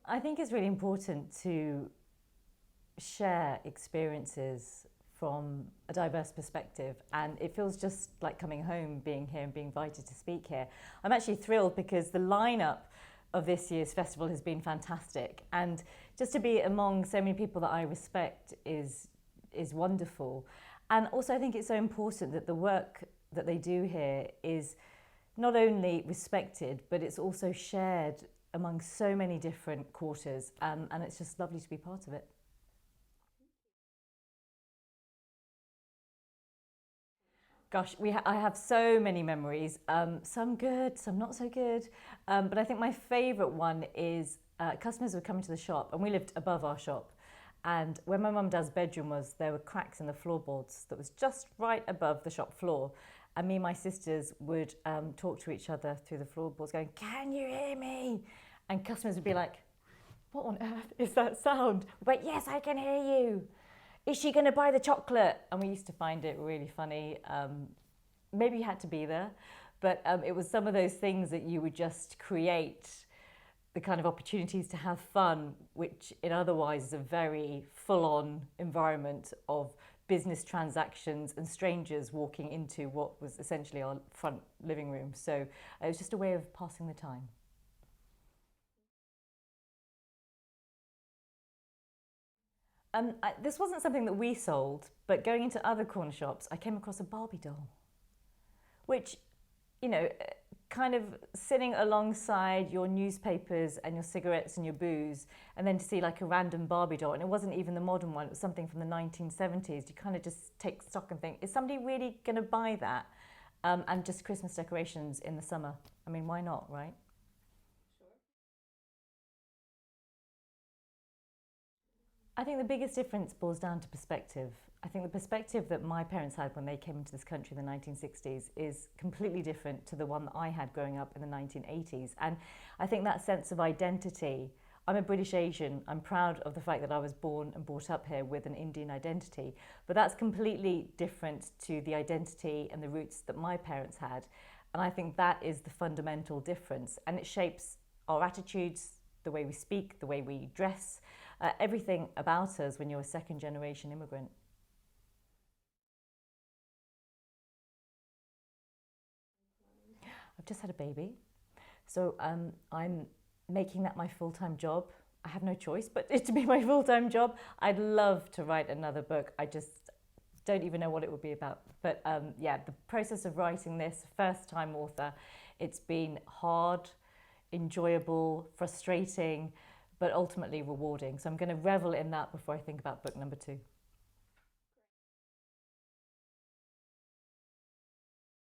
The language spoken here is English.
I think it's really important to share experiences from a diverse perspective, and it feels just like coming home being here and being invited to speak here. I'm actually thrilled because the lineup of this year's festival has been fantastic, and just to be among so many people that I respect is wonderful. And also I think it's so important that the work that they do here is not only respected, but it's also shared among so many different quarters, and it's just lovely to be part of it. Gosh, I have so many memories, some good, some not so good. But I think my favourite one is customers would come into the shop, and we lived above our shop. And where my mum and dad's bedroom was, there were cracks in the floorboards that was just right above the shop floor. And me and my sisters would talk to each other through the floorboards, going, "Can you hear me?" And customers would be like, "What on earth is that sound?" But yes, I can hear you. Is she going to buy the chocolate? And we used to find it really funny. Maybe you had to be there, but it was some of those things that you would just create the kind of opportunities to have fun, which in otherwise is a very full-on environment of business transactions and strangers walking into what was essentially our front living room. So it was just a way of passing the time. This wasn't something that we sold, but going into other corner shops, I came across a Barbie doll, which, you know, kind of sitting alongside your newspapers and your cigarettes and your booze, and then to see like a random Barbie doll, and it wasn't even the modern one, it was something from the 1970s. You kind of just take stock and think, is somebody really going to buy that? And just Christmas decorations in the summer. I mean, why not, right? I think the biggest difference boils down to perspective. I think the perspective that my parents had when they came into this country in the 1960s is completely different to the one that I had growing up in the 1980s. And I think that sense of identity, I'm a British Asian, I'm proud of the fact that I was born and brought up here with an Indian identity, but that's completely different to the identity and the roots that my parents had. And I think that is the fundamental difference. And it shapes our attitudes, the way we speak, the way we dress, everything about us when you're a second generation immigrant. I've just had a baby, so I'm making that my full time job. I have no choice but it to be my full time job. I'd love to write another book. I just don't even know what it would be about. But yeah, the process of writing this, first time author, it's been hard, enjoyable, frustrating, but ultimately rewarding. So I'm going to revel in that before I think about book number two.